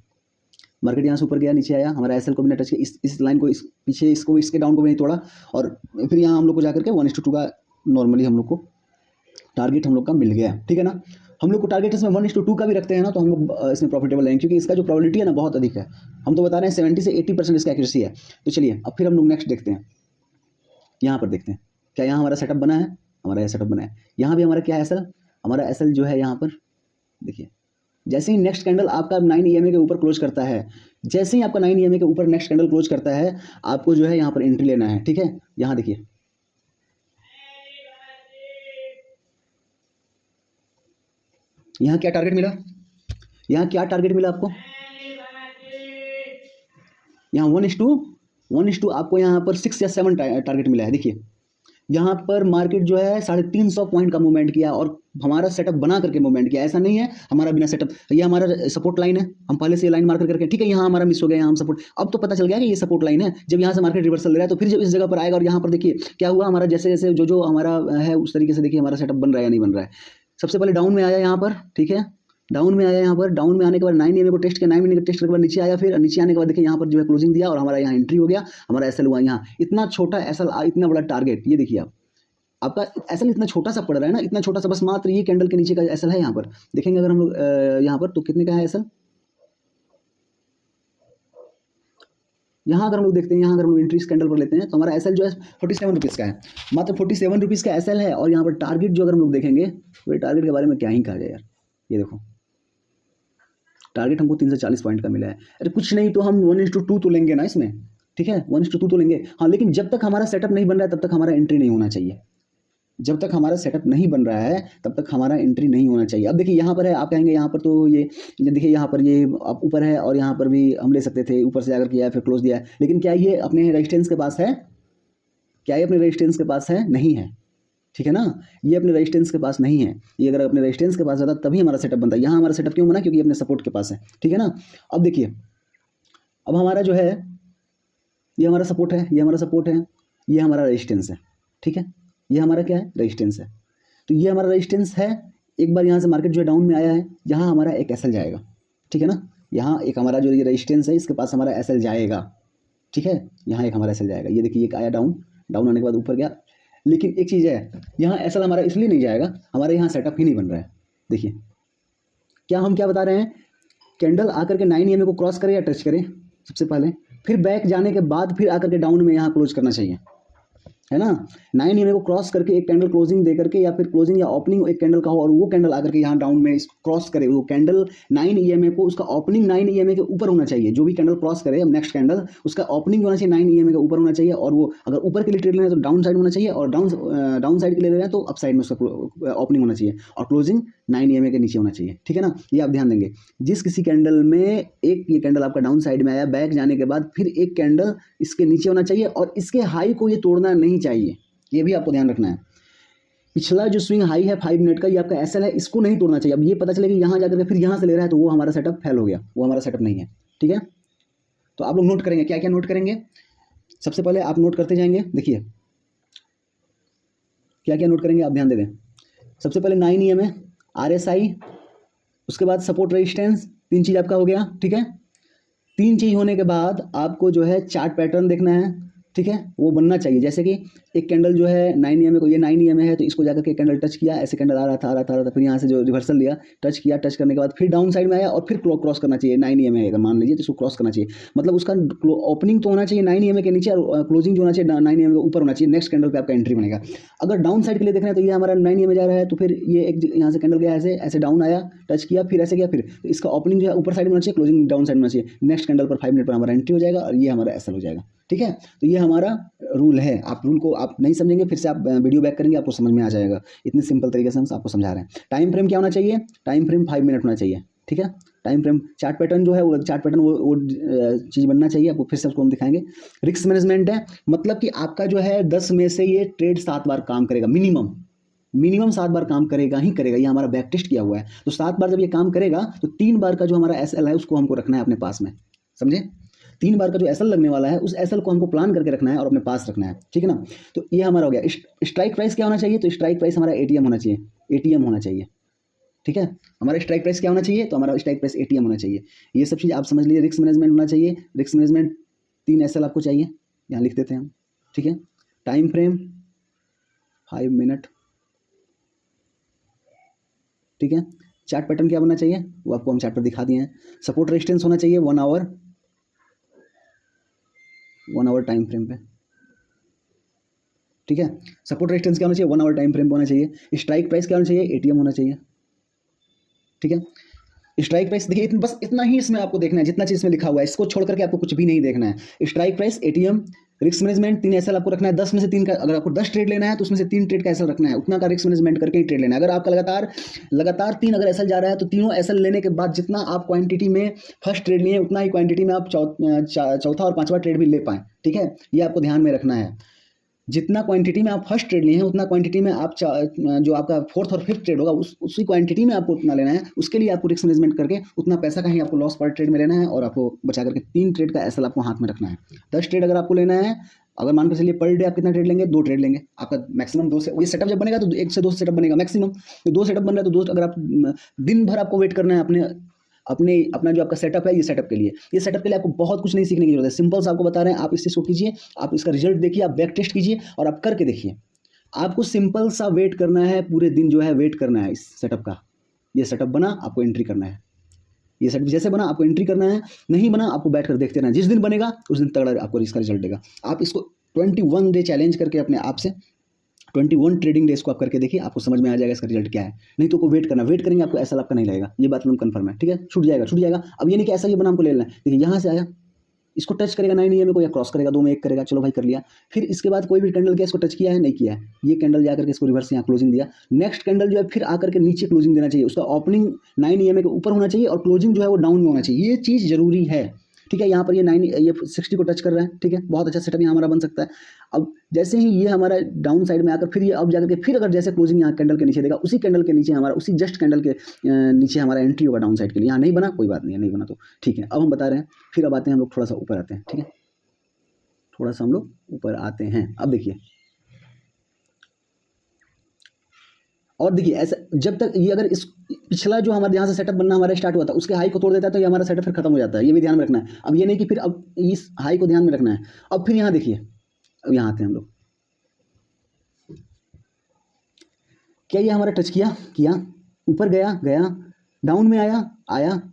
मार्केट यहाँ से ऊपर गया, नीचे आया, हमारा SL को भी टच किया, इस लाइन को पीछे इसको इसके डाउन को भी नहीं तोड़ा और फिर यहाँ हम लोग को जाकर के 1:2 का नॉर्मली हम लोग को टारगेट हम लोग का मिल गया, ठीक है ना। हम लोग को टारगेट इसमें 1:2 का भी रखते हैं ना तो हम लोग इसमें प्रॉफिटेबल रहेंगे क्योंकि इसका जो प्रोबेबिलिटी है ना बहुत अधिक है। हम तो बता रहे हैं 70 से 80% इसका एक्यूरेसी है। तो चलिए अब फिर हम लोग नेक्स्ट देखते हैं, यहाँ पर देखते हैं क्या यहाँ हमारा सेटअप बना है। हमारा यह सेटअप बना है, यहाँ भी हमारा क्या है SL, हमारा SL जो है यहाँ पर देखिए जैसे ही नेक्स्ट कैंडल आपका 9 EMA के ऊपर क्लोज करता है, जैसे ही आपका 9 EMA के ऊपर नेक्स्ट कैंडल क्लोज करता है आपको जो है यहाँ पर एंट्री लेना है, ठीक है। यहाँ देखिए यहाँ क्या टारगेट मिला, यहाँ क्या टारगेट मिला आपको, यहाँ 1:1 आपको यहाँ पर 6 या 7 टारगेट मिला है। देखिए यहाँ पर मार्केट जो है 350 पॉइंट का मूवमेंट किया और हमारा सेटअप बना करके मूवमेंट किया। ऐसा नहीं है हमारा बिना सेटअप, ये हमारा सपोर्ट लाइन है, हम पहले से ये लाइन मार्कर करके, ठीक है। यहाँ हमारा मिस हो गया, यहाँ हम सपोर्ट, अब तो पता चल गया कि ये सपोर्ट लाइन है। जब यहाँ से मार्केट रिवर्सल ले रहा है तो फिर जब इस जगह पर आएगा और यहाँ पर देखिए क्या हुआ, हमारा जैसे जैसे जो हमारा है उस तरीके से देखिए हमारा सेटअप बन रहा है या नहीं बन रहा है। सबसे पहले डाउन में आया यहाँ पर, ठीक है, डाउन में आया यहाँ पर, डाउन में आने के बाद 9 EMA को टेस्ट किया, 9 EMA को टेस्ट करने के बाद नीचे आया, फिर नीचे आने के बाद देखिए यहाँ पर जो है क्लोजिंग दिया और हमारा यहाँ एंट्री हो गया, हमारा SL हुआ यहाँ। इतना छोटा SL, इतना बड़ा टारगेट, ये देखिए आपका SL इतना छोटा सा पड़ रहा है ना, इतना छोटा सा, बस मात्र ये कैंडल के नीचे का SL है। यहाँ पर देखेंगे अगर हम लोग यहाँ पर तो कितने का है SL, यहाँ अगर हम लोग देखते हैं, यहाँ अगर हम लोग एंट्री कैंडल पर लेते हैं तो हमारा SL जो है 47 रुपीज़ का है, मात्र 47 रुपीज़ का SL है। और यहाँ पर टारगेट जो अगर हम लोग देखेंगे तो टारगेट के बारे में क्या ही कहा जाए यार। ये देखो टारगेट हमको 340 पॉइंट का मिला है। अरे कुछ नहीं तो हम 1:2 तो लेंगे ना इसमें, ठीक है, 1:2 तो लेंगे हाँ। लेकिन जब तक हमारा सेटअप नहीं बन रहा है तब तक हमारा एंट्री नहीं होना चाहिए। जब तक हमारा सेटअप नहीं बन रहा है तब तक हमारा एंट्री नहीं होना चाहिए। अब देखिए यहाँ पर है, आप कहेंगे यहाँ पर तो ये देखिए यहाँ पर ये आप ऊपर है और यहाँ पर भी हम ले सकते थे, ऊपर से जाकर किया है फिर क्लोज दिया है, लेकिन क्या ये अपने रेजिस्टेंस के पास है, क्या ये अपने रेजिस्टेंस के पास है? नहीं है, ठीक है ना। ये अपने रेजिस्टेंस के पास नहीं है। ये अगर अपने रेजिस्टेंस के पास जाता तभी हमारा सेटअप बनता है। यहाँ हमारा सेटअप क्यों बना? क्योंकि अपने सपोर्ट के पास है, ठीक है ना। अब देखिए, अब हमारा जो है ये हमारा सपोर्ट है, ये हमारा सपोर्ट है, ये हमारा रेजिस्टेंस है, ठीक है। ये हमारा क्या है? रेजिस्टेंस है। तो ये हमारा रेजिस्टेंस है। एक बार यहाँ से मार्केट जो है डाउन में आया है, यहाँ हमारा एक एसएल जाएगा, ठीक है ना। यहाँ एक हमारा जो ये रेजिस्टेंस है इसके पास हमारा एसएल जाएगा, ठीक है। यहाँ एक हमारा एसएल जाएगा। ये देखिए एक आया डाउन, डाउन आने के बाद ऊपर गया। लेकिन एक चीज़ है, यहाँ एसएल हमारा इसलिए नहीं जाएगा, हमारे यहाँ सेटअप ही नहीं बन रहा है। देखिए क्या हम क्या बता रहे हैं, कैंडल आकर के 9 EMA को क्रॉस करे या टच करे सबसे पहले, फिर बैक जाने के बाद फिर आकर के डाउन में यहाँ क्लोज करना चाहिए, है ना। 9 EMA को क्रॉस करके एक कैंडल क्लोजिंग दे करके या फिर क्लोजिंग या ओपनिंग एक कैंडल का हो और वो कैंडल आकर के यहाँ डाउन में क्रॉस करे, वो कैंडल 9 EMA को उसका ओपनिंग 9 EMA के ऊपर होना चाहिए। जो भी कैंडल क्रॉस करे नेक्स्ट कैंडल उसका ओपनिंग होना चाहिए 9 EMA के ऊपर होना चाहिए। और वो अगर ऊपर के लिए ट्रेड लेना है तो डाउन साइड होना चाहिए, और डाउन साइड के लिए ले रहे हैं तो अप साइड में उसका ओपनिंग होना चाहिए, और क्लोजिंग 9 EMA के नीचे होना चाहिए, ठीक है ना। ये आप ध्यान देंगे। जिस किसी कैंडल में एक ये कैंडल आपका डाउन साइड में आया, बैक जाने के बाद फिर एक कैंडल इसके नीचे होना चाहिए और इसके हाई को ये तोड़ना नहीं चाहिए, ये भी आपको ध्यान रखना है। पिछला जो स्विंग हाई है 5 मिनट का, ये आपका एसएल है, इसको नहीं तोड़ना चाहिए। अब ये पता चले कि यहाँ जाकर के फिर यहाँ से ले रहा है तो वो हमारा सेटअप फेल हो गया, वो हमारा सेटअप नहीं है, ठीक है। तो आप लोग नोट करेंगे, क्या क्या नोट करेंगे। सबसे पहले आप नोट करते जाएंगे, देखिए क्या क्या नोट करेंगे आप ध्यान दे दें। सबसे पहले 9 EMA, RSI, उसके बाद सपोर्ट रेजिस्टेंस, 3 चीज़ आपका हो गया, ठीक है। 3 चीज़ होने के बाद आपको जो है चार्ट पैटर्न देखना है, ठीक है, वो बनना चाहिए। जैसे कि एक कैंडल जो है 9 EMA को, ये 9 EMA है तो इसको जाकर के कैंडल टच किया, ऐसे कैंडल आ रहा था, फिर यहाँ से जो रिवर्सल लिया, टच किया, टच करने के बाद फिर डाउन साइड में आया और फिर क्रॉस करना चाहिए 9 EMA अगर मान लीजिए तो इसको क्रॉस करना चाहिए। मतलब उसका ओपनिंग तो होना चाहिए 9 EMA के नीचे और क्लोजिंग जो होना चाहिए 9 EMA के ऊपर होना चाहिए। नेक्स्ट कैंडल पे आपका एंट्री बनेगा। अगर डाउन साइड के लिए देखना है तो ये हमारा 9 EMA जा रहा है, तो फिर ये एक यहाँ से कैंडल गया, ऐसे डाउन आया, टच किया, फिर ऐसे गया, फिर तो इसका ओपनिंग जो है ऊपर साइड में होना चाहिए, क्लोजिंग डाउन साइड में होना चाहिए। नेक्स्ट कैंडल पर 5 मिनट पर हमारा एंट्री हो जाएगा और ये हमारा एसएल हो जाएगा, ठीक है। तो ये हमारा रूल है। आप रूल को आप नहीं समझेंगे, फिर से आप वीडियो बैक करेंगे, आपको समझ में आ जाएगा। इतने सिंपल तरीके से हम आपको समझा रहे हैं। टाइम फ्रेम क्या होना चाहिए? टाइम फ्रेम 5 मिनट होना चाहिए, ठीक है। टाइम फ्रेम, चार्ट पैटर्न जो है वो चार्ट पैटर्न वो चीज़ बनना चाहिए आपको। फिर से उसको हम दिखाएंगे। रिस्क मैनेजमेंट है, मतलब कि आपका जो है 10 में से ये ट्रेड 7 बार काम करेगा, मिनिमम 7 बार काम करेगा ही करेगा। ये हमारा बैक टेस्ट किया हुआ है। तो 7 बार जब ये काम करेगा तो 3 बार का जो हमारा एसएल है उसको हमको रखना है अपने पास में, समझे। 3 बार का जो एसएल लगने वाला है उस एसएल को हमको प्लान करके रखना है और अपने पास रखना है, ठीक है ना। तो ये हमारा हो गया। स्ट्राइक प्राइस क्या होना चाहिए? तो स्ट्राइक प्राइस हमारा एटीएम होना चाहिए, एटीएम होना चाहिए, ठीक है। हमारा स्ट्राइक प्राइस क्या होना चाहिए? तो हमारा स्ट्राइक प्राइस एटीएम होना चाहिए। ये सब चीज़ आप समझ लीजिए। रिस्क मैनेजमेंट होना चाहिए। रिस्क मैनेजमेंट 3 एसएल आपको चाहिए, यहाँ लिख देते हैं हम, ठीक है। टाइम फ्रेम 5 मिनट, ठीक है। चार्ट पैटर्न क्या बनना चाहिए वो आपको हम चार्ट पर दिखा दिए हैं। सपोर्ट रेजिस्टेंस होना चाहिए 1 आवर टाइम फ्रेम पे, ठीक है। सपोर्ट रेजिस्टेंस क्या होना चाहिए? 1 आवर टाइम फ्रेम पे होना चाहिए। स्ट्राइक प्राइस क्या होना चाहिए? एटीएम होना चाहिए, ठीक है। स्ट्राइक प्राइस देखिए बस इतना ही इसमें आपको देखना है, जितना चीज़ इसमें लिखा हुआ है इसको छोड़ करके आपको कुछ भी नहीं देखना है। Strike price, ATM, risk management 3 SL आपको रखना है। 10 में से 3 का, अगर आपको 10 ट्रेड लेना है तो उसमें से 3 ट्रेड का एसएल रखना है, उतना का रिस्क मैनेजमेंट करके ही ट्रेड लेना है। अगर आपका लगातार 3 अगर एसएल जा रहा है तो तीनों एसएल लेने के बाद जितना आप क्वांटिटी में फर्स्ट ट्रेड लिए उतना ही क्वांटिटी में आप चौथा और 5वां ट्रेड भी ले पाएँ, ठीक है। ये आपको ध्यान में रखना है। जितना क्वांटिटी में आप फर्स्ट ट्रेड लिए हैं उतना क्वांटिटी में आप जो आपका 4th और 5th ट्रेड होगा उसी क्वांटिटी में आपको उतना लेना है। उसके लिए आपको रिस्क मैनेजमेंट करके उतना पैसा का ही आपको लॉस पर ट्रेड में लेना है और आपको बचा करके 3 ट्रेड का एसएल आपको हाथ में रखना है। 10 ट्रेड अगर आपको लेना है, अगर मान के चलिए पर डे आप कितना ट्रेड लेंगे? 2 ट्रेड लेंगे। आपका मैक्सिमम 2 से, ये सेटअप जब बनेगा तो 1 से 2 सेटअप बनेगा मैक्सिमम। तो 2 सेटअप बन रहा है तो 2, अगर आप दिन भर आपको वेट करना है अपना जो आपका सेटअप है, ये सेटअप के लिए, आपको बहुत कुछ नहीं सीखने की जरूरत है। सिंपल से आपको बता रहे हैं, आप इस चीज़ को कीजिए, आप इसका रिजल्ट देखिए, आप बैक टेस्ट कीजिए और आप करके देखिए। आपको सिंपल सा वेट करना है, पूरे दिन जो है वेट करना है इस सेटअप का। ये सेटअप बना, आपको एंट्री करना है। ये सेटअप जैसे बना आपको एंट्री करना है, नहीं बना आपको बैठ कर देखते रहना। जिस दिन बनेगा उस दिन तगड़ा आपको इसका रिजल्ट देगा। आप इसको 21 डे चैलेंज करके अपने आप से 21 ट्रेडिंग डेज को आप करके देखिए, आपको समझ में आ जाएगा इसका रिजल्ट क्या है। नहीं तो वेट करेंगे आपको एसएल आपका नहीं लगेगा, ये बात एकदम कंफर्म है, ठीक है। छूट जाएगा। अब ये नहीं कि ऐसा ये बना हमको ले लेना है। देखिए यहाँ से आया, इसको टच करेगा 9 EMA को या क्रॉस करेगा, 2 में 1 करेगा, चलो भाई कर लिया। फिर इसके बाद कोई भी कैंडल किया, इसको टच किया है नहीं किया है, ये कैंडल जाकर के इसको रिवर्स यहाँ क्लोजिंग दिया। नेक्स्ट कैंडल जो है फिर आकर के नीचे क्लोजिंग देना चाहिए, उसका ओपनिंग 9 EMA के ऊपर होना चाहिए और क्लोजिंग जो है वो डाउन में होना चाहिए। ये चीज़ जरूरी है, ठीक है। यहाँ पर ये 60 को टच कर रहा है, ठीक है। बहुत अच्छा सेटअप यहाँ हमारा बन सकता है। अब जैसे ही ये हमारा डाउन साइड में आकर फिर ये अब जाकर के फिर अगर जैसे क्लोजिंग यहाँ कैंडल के नीचे देगा, उसी कैंडल के नीचे हमारा, उसी जस्ट कैंडल के नीचे हमारा एंट्री होगा डाउन साइड के लिए। यहाँ नहीं बना कोई बात नहीं है, नहीं बना तो ठीक है। अब हम बता रहे हैं, फिर अब आते हैं हम लोग थोड़ा सा ऊपर आते हैं, ठीक है, थोड़ा सा हम लोग ऊपर आते हैं। अब देखिए, और देखिए ऐसा जब तक ये अगर इस पिछला जो हमारे यहाँ से सेटअप बनना हमारा स्टार्ट हुआ था उसके हाई को तोड़ देता है तो ये हमारा सेटअप फिर खत्म हो जाता है, ये भी ध्यान में रखना है। अब ये नहीं कि फिर अब इस हाई को ध्यान में रखना है। अब फिर यहाँ देखिए, अब यहाँ आते हैं हम लोग, क्या ये हमारा टच किया, ऊपर गया, डाउन में आया,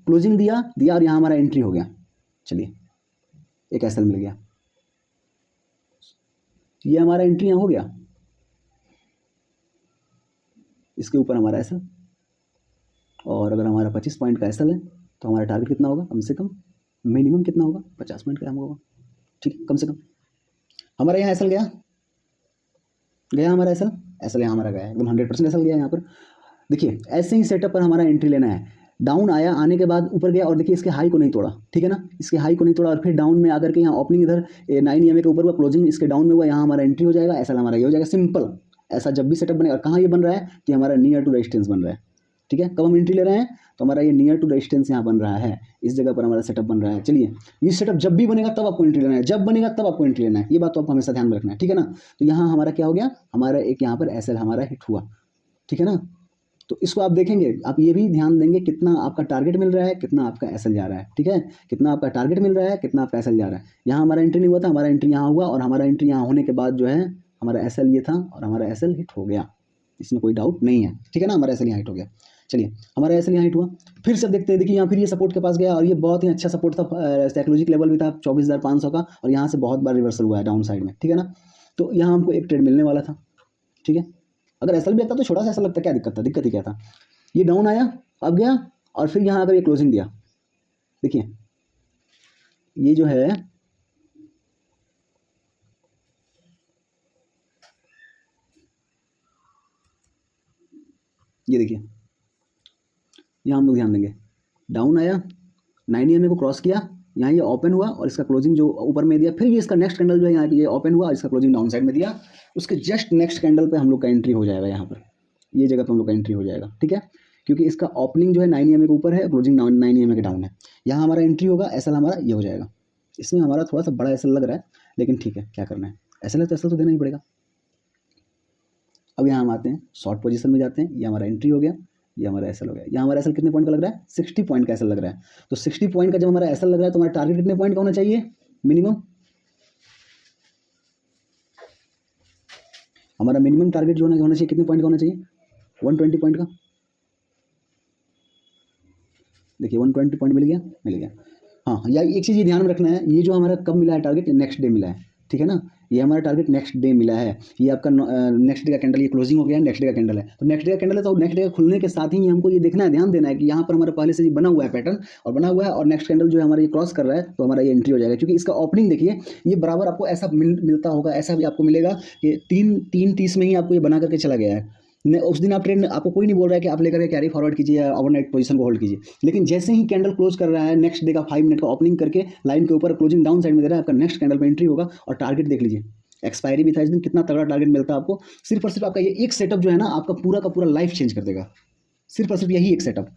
क्लोजिंग दिया और यहाँ हमारा एंट्री हो गया। चलिए, एक एसएल मिल गया, ये हमारा एंट्री यहाँ हो गया, इसके ऊपर हमारा एसएल। और अगर हमारा 25 पॉइंट का एसएल है तो हमारा टारगेट कितना होगा, कम से कम मिनिमम कितना होगा, 50 पॉइंट का होगा, ठीक है, कम से कम। हमारा यहाँ एसएल गया हमारा एसएल यहाँ हमारा गया है, एकदम 100% एसएल गया यहाँ पर। देखिए ऐसे ही सेटअप पर हमारा एंट्री लेना है। डाउन आया, आने के बाद ऊपर गया और देखिए इसके हाई को नहीं तोड़ा, ठीक है ना, इसके हाई को नहीं तोड़ा और फिर डाउन में आकर के यहाँ ओपनिंग इधर 9 EMA के ऊपर हुआ, क्लोजिंग इसके डाउन में हुआ, यहाँ हमारा एंट्री हो जाएगा, एसएल हमारा ये हो जाएगा। सिंपल ऐसा जब भी सेटअप बनेगा, कहाँ ये बन रहा है कि हमारा नियर टू रेजिस्टेंस बन रहा है, ठीक है। कब हम एंट्री ले रहे हैं तो हमारा ये नियर टू रेजिस्टेंस यहाँ बन रहा है, इस जगह पर हमारा सेटअप बन रहा है। चलिए, ये सेटअप जब भी बनेगा तब आपको एंट्री लेना है, जब बनेगा तब आपको एंट्री लेना है, ये बात तो आपको हमेशा ध्यान में रखना है, ठीक है ना। तो यहाँ हमारा क्या हो गया, हमारा एक यहाँ पर एसएल हमारा हिट हुआ, ठीक है ना। तो इसको आप देखेंगे, आप ये भी ध्यान देंगे कितना आपका टारगेट मिल रहा है, कितना आपका एसएल जा रहा है, ठीक है, कितना आपका टारगेट मिल रहा है, कितना आपका एसएल जा रहा है। यहाँ हमारा एंट्री नहीं हुआ था, हमारा एंट्री यहाँ हुआ और हमारा एंट्री यहाँ होने के बाद जो है हमारा एसएल ये था और हमारा एसएल हिट हो गया, इसमें कोई डाउट नहीं है, ठीक है ना, हमारा एसएल यहाँ हिट हो गया। चलिए, हमारा एसएल यहाँ हिट हुआ, फिर से देखते हैं, देखिए यहाँ फिर ये सपोर्ट के पास गया और ये बहुत ही अच्छा सपोर्ट था, साइकोलॉजिक लेवल भी था 24,500 का और यहाँ से बहुत बार रिवर्सल हुआ है डाउन साइड में, ठीक है ना। तो यहाँ हमको एक ट्रेड मिलने वाला था, ठीक है। अगर एसएल भी आता तो छोटा सा एसएल लगता, क्या दिक्कत था, दिक्कत ही क्या था। ये डाउन आया, अब गया और फिर यहाँ अगर ये क्लोजिंग दिया, देखिए ये जो है ये देखिए, यहाँ हम लोग ध्यान देंगे, डाउन आया, 9 EMA को क्रॉस किया, यहाँ ये ओपन हुआ और इसका क्लोजिंग जो ऊपर में दिया, फिर ये इसका नेक्स्ट कैंडल जो है यहाँ ये ओपन हुआ और इसका क्लोजिंग डाउन साइड में दिया, उसके जस्ट नेक्स्ट कैंडल पे हम लोग का एंट्री हो जाएगा, यहाँ पर ये जगह पे हम लोग का एंट्री हो जाएगा, ठीक है, क्योंकि इसका ओपनिंग जो है 9 EMA के ऊपर है, क्लोजिंग 9 EMA के डाउन है। यहाँ हमारा एंट्री होगा, एसएल हमारा ये हो जाएगा। इसमें हमारा थोड़ा सा बड़ा एसएल लग रहा है, लेकिन ठीक है, क्या करना है, एसएल है तो एसएल तो देना ही पड़ेगा। अब यहाँ हम आते हैं, शॉर्ट पोजीशन में जाते हैं, ये हमारा एंट्री हो गया, ये हमारा एसएल हो गया। यहाँ हमारा एसएल कितने पॉइंट का लग रहा है, 60 पॉइंट का एसएल लग रहा है। तो 60 पॉइंट का जब हमारा एसएल लग रहा है तो हमारा टारगेट कितने पॉइंट का होना चाहिए, मिनिमम, हमारा मिनिमम टारगेट जो होना चाहिए कितने पॉइंट का होना चाहिए, 120 पॉइंट का। देखिए 120 पॉइंट मिल गया। हाँ, या एक चीज़ ये ध्यान में रखना है, ये जो हमारा कब मिला है टारगेट, नेक्स्ट डे मिला है, ठीक है ना, ये हमारा टारगेट नेक्स्ट डे मिला है। ये आपका नेक्स्ट डे का कैंडल, ये क्लोजिंग हो गया, नेक्स्ट डे का कैंडल है, तो नेक्स्ट डे का कैंडल है तो नेक्स्ट डे का खुलने के साथ ही हमको ये देखना है, ध्यान देना है कि यहाँ पर हमारा पहले से बना हुआ है पैटर्न और बना हुआ है और नेक्स्ट कैंडल जो है हमारा ये क्रॉस कर रहा है तो हमारा ये एंट्री हो जाएगा। क्योंकि इसका ओपनिंग देखिए, ये बराबर आपको ऐसा मिलता होगा, ऐसा भी आपको मिलेगा कि 3:30 में ही आपको ये बना करके चला गया है। उस दिन आप ट्रेड, आपको कोई नहीं बोल रहा है कि आप लेकर के कैरी फॉरवर्ड कीजिए या ओवरनाइट पोजीशन को होल्ड कीजिए, लेकिन जैसे ही कैंडल क्लोज कर रहा है नेक्स्ट डे का 5 मिनट का ओपनिंग करके लाइन के ऊपर क्लोजिंग डाउन साइड में दे रहा है, आपका नेक्स्ट कैंडल पे एंट्री होगा। और टारगेट देख लीजिए, एक्सपायरी भी था इस दिन, कितना तगड़ा टारगेट मिलता है आपको। सिर्फ और सिर्फ आपका ये एक सेटअप जो है ना, आपका पूरा का पूरा लाइफ चेंज कर देगा। सिर्फ और सिर्फ यही एक सेटअप,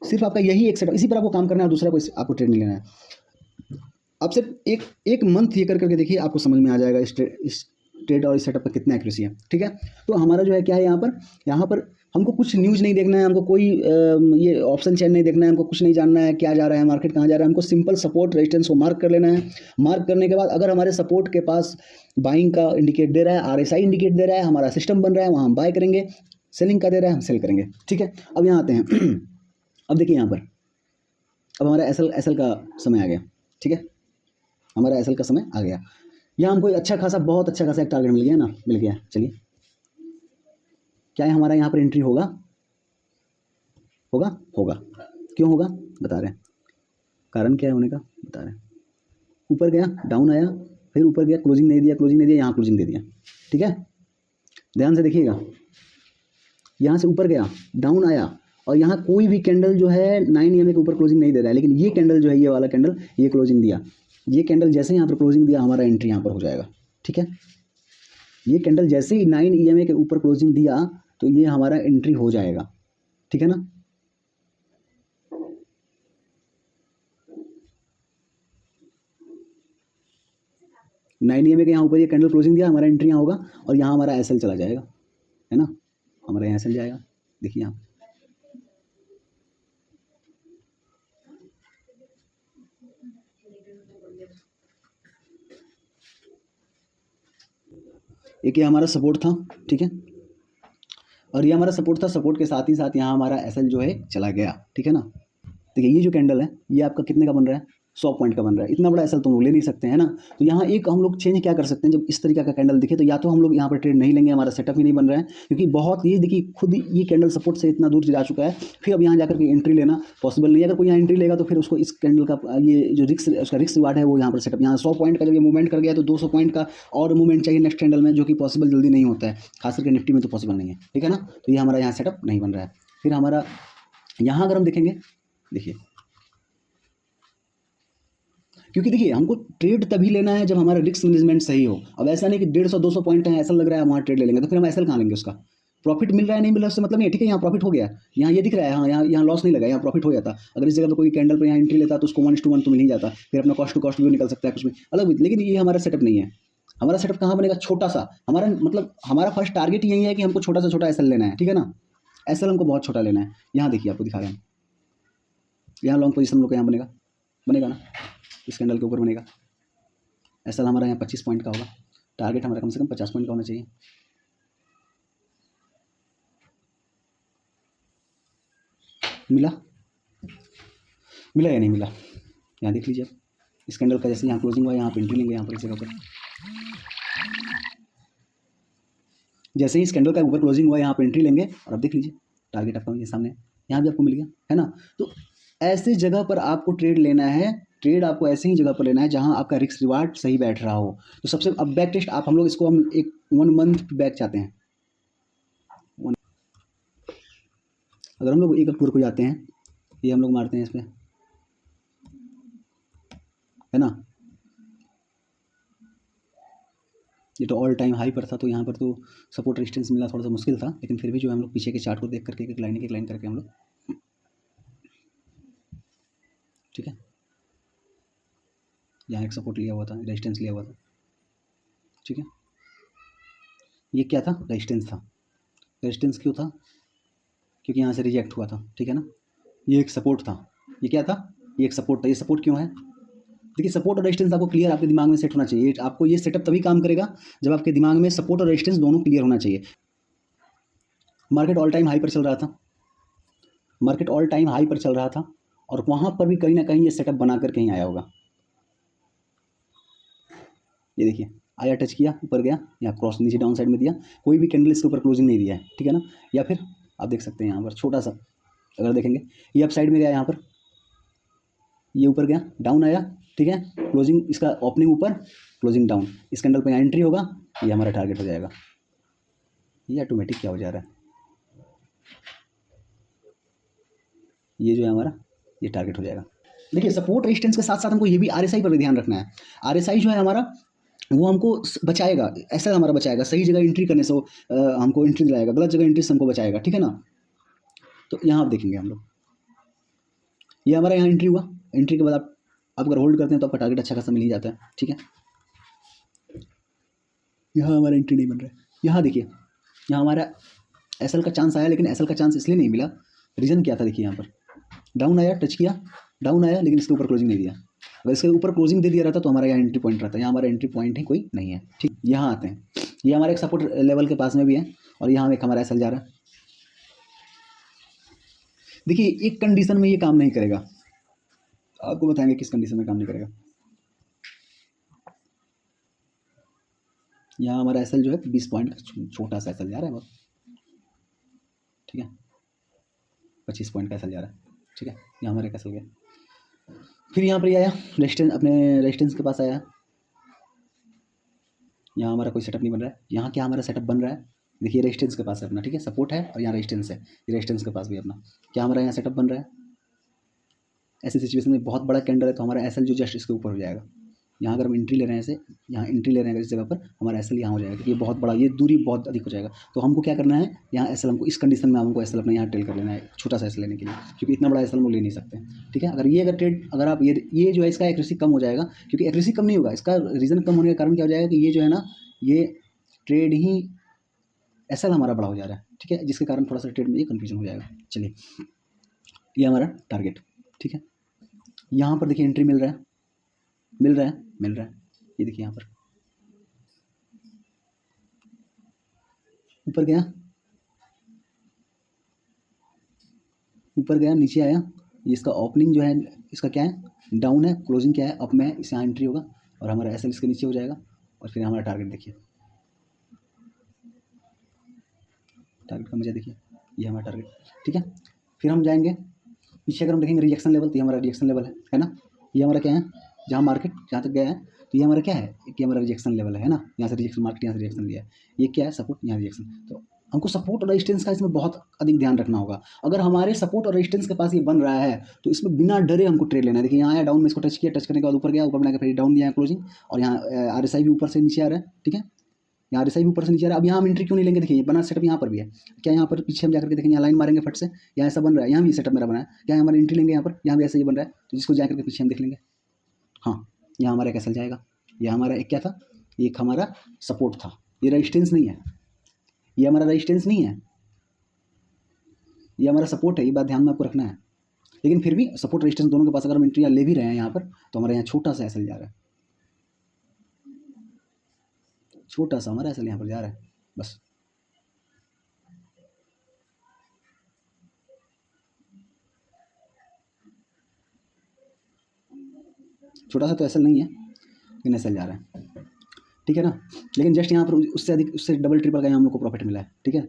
सिर्फ आपका यही एक सेटअप, इसी पर आपको काम करना है और दूसरा कोई आपको ट्रेड नहीं लेना है। आप सिर्फ एक मंथ ये करके देखिए, आपको समझ में आ जाएगा इस ट्रेड और इस सेटअप पर कितना एक्यूरेसी है, ठीक है। तो हमारा जो है क्या है, यहाँ पर हमको कुछ न्यूज़ नहीं देखना है, हमको कोई ये ऑप्शन चेन नहीं देखना है, हमको कुछ नहीं जानना है क्या जा रहा है मार्केट, कहाँ जा रहा है। हमको सिंपल सपोर्ट रेजिस्टेंस को मार्क कर लेना है। मार्क करने के बाद अगर हमारे सपोर्ट के पास बाइंग का इंडिकेट दे रहा है, RSI इंडिकेट दे रहा है, हमारा सिस्टम बन रहा है, वहाँ हम बाय करेंगे, सेलिंग का दे रहा है हम सेल करेंगे, ठीक है। अब यहाँ आते हैं अब देखिए यहाँ पर अब हमारा एसएल का समय आ गया, ठीक है, हमारा एसएल का समय आ गया। यहाँ हमको अच्छा खासा, बहुत अच्छा खासा एक टारगेट मिल गया ना, मिल गया। चलिए, क्या है हमारा यहाँ पर एंट्री होगा, क्यों होगा बता रहे हैं, कारण क्या है होने का बता रहे हैं। ऊपर गया, डाउन आया, फिर ऊपर गया, क्लोजिंग नहीं दिया, यहाँ क्लोजिंग दे दिया, ठीक है। ध्यान से देखिएगा, यहाँ से ऊपर गया, डाउन आया और यहाँ कोई भी कैंडल जो है 9 EMA के ऊपर क्लोजिंग नहीं दे रहा है, लेकिन ये कैंडल जो है, ये वाला कैंडल, ये क्लोजिंग दिया। ये कैंडल जैसे यहाँ पर क्लोजिंग दिया, हमारा एंट्री यहाँ पर हो जाएगा, ठीक है। ये कैंडल जैसे ही 9 EMA के ऊपर क्लोजिंग दिया तो ये हमारा एंट्री हो जाएगा, ठीक है ना। नाइन EMA के यहाँ ऊपर ये कैंडल क्लोजिंग दिया, हमारा एंट्री यहाँ होगा और यहाँ हमारा SL चला जाएगा, है ना, हमारा यहाँ SL जाएगा। देखिए यहाँ एक ये हमारा सपोर्ट था, ठीक है, और ये हमारा सपोर्ट था, सपोर्ट के साथ ही साथ यहाँ हमारा SL जो है चला गया, ठीक है ना। देखिए ये जो कैंडल है ये आपका कितने का बन रहा है, 100 पॉइंट का बन रहा है। इतना बड़ा SL तो हम लोग ले नहीं सकते हैं ना। तो यहाँ एक हम लोग चेंज क्या कर सकते हैं, जब इस तरीके का कैंडल दिखे तो या तो हम लोग यहाँ पर ट्रेड नहीं लेंगे, हमारा सेटअप ही नहीं बन रहा है, क्योंकि बहुत ये देखिए खुद ये कैंडल सपोर्ट से इतना दूर जा चुका है, फिर अब यहाँ जाकर के एंट्री लेना पॉसिबल नहीं है। अगर कोई यहाँ एंट्री लेगा तो फिर उसको इस कैंडल का ये जो रिस्क, उसका रिस्क रिवार्ड है वो यहाँ पर सेटअप, यहाँ 100 पॉइंट का जब ये मूवमेंट कर गया तो 200 पॉइंट का और मूवमेंट चाहिए नेक्स्ट कैंडल में, जो कि पॉसिबल जल्दी नहीं होता है, खास करके निफ्टी में तो पॉसिबल नहीं है, ठीक है ना। तो ये हमारा यहाँ सेटअप नहीं बन रहा है। फिर हमारा यहाँ अगर हम देखेंगे, देखिए क्योंकि देखिए हमको ट्रेड तभी लेना है जब हमारा रिस्क मैनेजमेंट सही हो। अब ऐसा नहीं कि 150-200 पॉइंट है, ऐसा लग रहा है वहाँ ट्रेड ले लेंगे तो फिर हम SL कहाँ लेंगे, उसका प्रॉफिट मिल रहा है नहीं मिल रहा है उससे मतलब नहीं है, ठीक है। यहाँ प्रॉफिट हो गया, यहाँ ये दिख रहा है, हाँ यहाँ लॉस नहीं लगा, यहाँ प्रॉफिट हो जाता। अगर इस जगह पर कोई कैंडल पर यहाँ एंट्री लेता तो उसको 1:1 तो मिल ही जाता, फिर अपना कॉस्ट टू कॉस्ट भी निकल सकता है कुछ भी अलग। लेकिन ये हमारा सेटअप नहीं है। हमारा सेटअप कहाँ बनेगा, छोटा सा। हमारा मतलब हमारा फर्स्ट टारगेट यही है कि हमको छोटा सा छोटा SL लेना है, ठीक है ना। SL हमको बहुत छोटा लेना है। यहाँ देखिए आपको दिखा रहे हैं, यहाँ लॉन्ग पोजिशन हम लोग का यहाँ बनेगा, बनेगा ना, इस कैंडल के ऊपर बनेगा। SL हमारा यहाँ 25 पॉइंट का होगा, टारगेट हमारा कम से कम 50 पॉइंट का होना चाहिए। मिला, मिला या नहीं मिला, यहाँ देख लीजिए। इस कैंडल का जैसे यहाँ क्लोजिंग हुआ, यहाँ पे एंट्री लेंगे, यहाँ पर इस जगह पर जैसे ही इस कैंडल का ऊपर क्लोजिंग हुआ यहाँ पे एंट्री लेंगे और अब देख लीजिए टारगेट आपका ये सामने, यहाँ भी आपको मिल गया, है ना। तो ऐसी जगह पर आपको ट्रेड लेना है, ट्रेड आपको ऐसे ही जगह पर लेना है जहाँ आपका रिस्क रिवार्ड सही बैठ रहा हो। तो सबसे अब बैक टेस्ट आप हम लोग इसको हम एक 1 मंथ बैक चाहते हैं। अगर हम लोग एक अक्टूबर को जाते हैं, ये हम लोग मारते हैं इस पर, है ना, ये तो ऑल टाइम हाई पर था, तो यहाँ पर तो सपोर्ट रेजिस्टेंस मिलना थोड़ा सा मुश्किल था, लेकिन फिर भी जो है हम लोग पीछे के चार्ट को देख करके एक लाइन करके हम लोग, ठीक है, यहाँ एक सपोर्ट लिया हुआ था, रेजिस्टेंस लिया हुआ था, ठीक है। ये क्या था, रेजिस्टेंस था। रेजिस्टेंस क्यों था, क्योंकि यहाँ से रिजेक्ट हुआ था, ठीक है ना। ये एक सपोर्ट था, ये क्या था, ये एक सपोर्ट था। ये सपोर्ट क्यों है, देखिए सपोर्ट और रेजिस्टेंस आपको क्लियर आपके दिमाग में सेट होना चाहिए। आपको ये सेटअप तभी काम करेगा जब आपके दिमाग में सपोर्ट और रेजिस्टेंस दोनों क्लियर होना चाहिए। मार्केट ऑल टाइम हाई पर चल रहा था, मार्केट ऑल टाइम हाई पर चल रहा था और वहाँ पर भी कहीं ना कहीं ये सेटअप बना कर कहीं आया होगा। ये देखिए आया, टच किया, ऊपर गया, यहाँ क्रॉस नीचे डाउन साइड में दिया, कोई भी कैंडल इसके ऊपर क्लोजिंग नहीं दिया है, ठीक है ना। या फिर आप देख सकते हैं यहाँ पर छोटा सा अगर देखेंगे, ये अप साइड में गया, यहाँ पर ये ऊपर गया, डाउन आया, ठीक है, क्लोजिंग इसका ओपनिंग ऊपर, क्लोजिंग डाउन, इस कैंडल पे यहाँ एंट्री होगा, ये हमारा टारगेट हो जाएगा। ये ऑटोमेटिक क्या हो जा रहा है, ये जो है हमारा ये टारगेट हो जाएगा। देखिए सपोर्ट रेजिस्टेंस के साथ साथ हमको ये भी RSI पर भी ध्यान रखना है। RSI जो है हमारा वो हमको बचाएगा, ऐसा हमारा बचाएगा, सही जगह एंट्री करने से हमको एंट्री दिलाएगा, गलत जगह एंट्री से हमको बचाएगा, ठीक है ना। तो यहाँ आप देखेंगे हम लोग, ये हमारा यहाँ एंट्री हुआ, एंट्री के बाद आप अगर होल्ड करते हैं तो आपका टारगेट अच्छा खासा मिल ही जाता है, ठीक है। यहाँ हमारा एंट्री नहीं बन रहा है, यहाँ देखिए यहाँ हमारा SL का चांस आया, लेकिन SL का चांस इसलिए नहीं मिला, रीज़न क्या था, देखिए यहाँ पर डाउन आया, टच किया, डाउन आया, लेकिन इसके ऊपर क्लोजिंग नहीं दिया। अगर इसके ऊपर क्लोजिंग दे दिया रहता तो हमारा यहाँ एंट्री पॉइंट रहता है, यहाँ हमारा एंट्री पॉइंट ही कोई नहीं है, ठीक। यहाँ आते हैं, ये हमारे एक सपोर्ट लेवल के पास में भी है और यहाँ एक हमारा SL जा रहा है। देखिए एक कंडीशन में ये काम नहीं करेगा, आपको बताएंगे किस कंडीशन में काम नहीं करेगा। यहाँ हमारा SL जो है 20 पॉइंट का छोटा सा SL जा रहा है बहुत, ठीक है, 25 पॉइंट का SL जा रहा है, ठीक है। यहाँ हमारे SL गया, फिर यहाँ पर ये आया रेजिस्टेंस, अपने रेजिस्टेंस के पास आया, यहाँ हमारा कोई सेटअप नहीं बन रहा है। यहाँ क्या हमारा सेटअप बन रहा है, देखिए रेजिस्टेंस के पास है अपना, ठीक है, सपोर्ट है और यहाँ रेजिस्टेंस है, ये रेजिस्टेंस के पास भी अपना क्या हमारा यहाँ सेटअप बन रहा है। ऐसी सिचुएशन में बहुत बड़ा कैंडल है तो हमारा SL जो जस्ट इसके ऊपर हो जाएगा, यहाँ अगर हम एंट्री ले रहे हैं ऐसे, यहाँ एंट्री ले रहे हैं इस जगह पर, हमारा एसएल यहाँ हो जाएगा क्योंकि ये बहुत बड़ा, ये दूरी बहुत अधिक हो जाएगा। तो हमको क्या करना है, यहाँ एसएल हमको इस कंडीशन में हमको एसएल अपना यहाँ ट्रेड कर लेना है, छोटा सा एसएल लेने के लिए, क्योंकि इतना बड़ा एसएल हम ले नहीं सकते। ठीक है, अगर ये अगर ट्रेड अगर आप ये जो है इसका एक्यूरेसी कम हो जाएगा, क्योंकि एक्यूरेसी कम नहीं होगा, इसका रीज़न कम होने का कारण क्या हो जाएगा कि ये जो है ना, ये ट्रेड ही एसएल हमारा बड़ा हो जा रहा है। ठीक है, जिसके कारण थोड़ा सा ट्रेड में ये कन्फ्यूजन हो जाएगा। चलिए, ये हमारा टारगेट। ठीक है, यहाँ पर देखिए एंट्री मिल रहा है, मिल रहा है, मिल रहा है, ये देखिए यहाँ पर ऊपर गया, ऊपर गया, नीचे आया, ये इसका ओपनिंग जो है इसका क्या है, डाउन है, क्लोजिंग क्या है, अप में, इस यहाँ एंट्री होगा और हमारा एसएल इसके नीचे हो जाएगा। और फिर हमारा टारगेट देखिए, टारगेट का मुझे देखिए, ये हमारा टारगेट। ठीक है, फिर हम जाएंगे पीछे, अगर हम देखेंगे रिजेक्शन लेवल, तो ये हमारा रिजेक्शन लेवल है ना, ये हमारा क्या है, जहाँ मार्केट जहाँ तक गया है, तो ये हमारा क्या है, कि हमारा रिजेक्शन लेवल है ना, यहाँ से रिजेक्शन, मार्केट यहाँ से रिजेक्शन लिया है, ये क्या है, सपोर्ट, यहाँ रिजेक्शन। तो हमको सपोर्ट और रेजिस्टेंस का इसमें बहुत अधिक ध्यान रखना होगा। अगर हमारे सपोर्ट और रेजिस्टेंस के पास ये बन रहा है, तो इसमें बिना डरे हमको ट्रेड लेना है। देखिए यहाँ आया, डाउन में इसको टच किया, टच करने के बाद ऊपर गया, ऊपर बना के फिर डाउन दिया है क्लोजिंग, और यहाँ आरएसआई भी ऊपर से नीचे आ रहा है। ठीक है, यहाँ आरएसआई भी ऊपर से नीचे आ रहा है। अब यहाँ हम एंट्री क्यों नहीं लेंगे, देखिए बना सेटअप यहाँ पर भी है क्या, यहाँ पर पीछे हम जाकर के देखेंगे, यहाँ लाइन मारेंगे फट से, यहाँ ऐसा बन रहा है, यहाँ भी सेटअप मेरा बना है, क्या हमारा एंट्री लेंगे यहाँ पर, यहाँ भी ऐसे ही बन रहा है, तो जिसको जाकर के पीछे हम देख लेंगे। हाँ, यहाँ हमारा एक एसएल जाएगा, ये हमारा एक क्या था, एक हमारा सपोर्ट था, ये रेजिस्टेंस नहीं है, ये हमारा रेजिस्टेंस नहीं है, ये हमारा सपोर्ट है, ये बात ध्यान में आपको रखना है। लेकिन फिर भी सपोर्ट रेजिस्टेंस दोनों के पास अगर हम एंट्री ले भी रहे हैं यहाँ पर, तो हमारे यहाँ छोटा सा एसएल जा रहा है, छोटा सा हमारा एसएल यहाँ पर जा रहा है, बस। छोटा सा तो एसएल नहीं है, लेकिन एसएल जा रहा है। ठीक है ना, लेकिन जस्ट यहाँ पर उससे अधिक, उससे डबल ट्रिपल का यहाँ हम लोग को प्रॉफिट मिला है। ठीक है,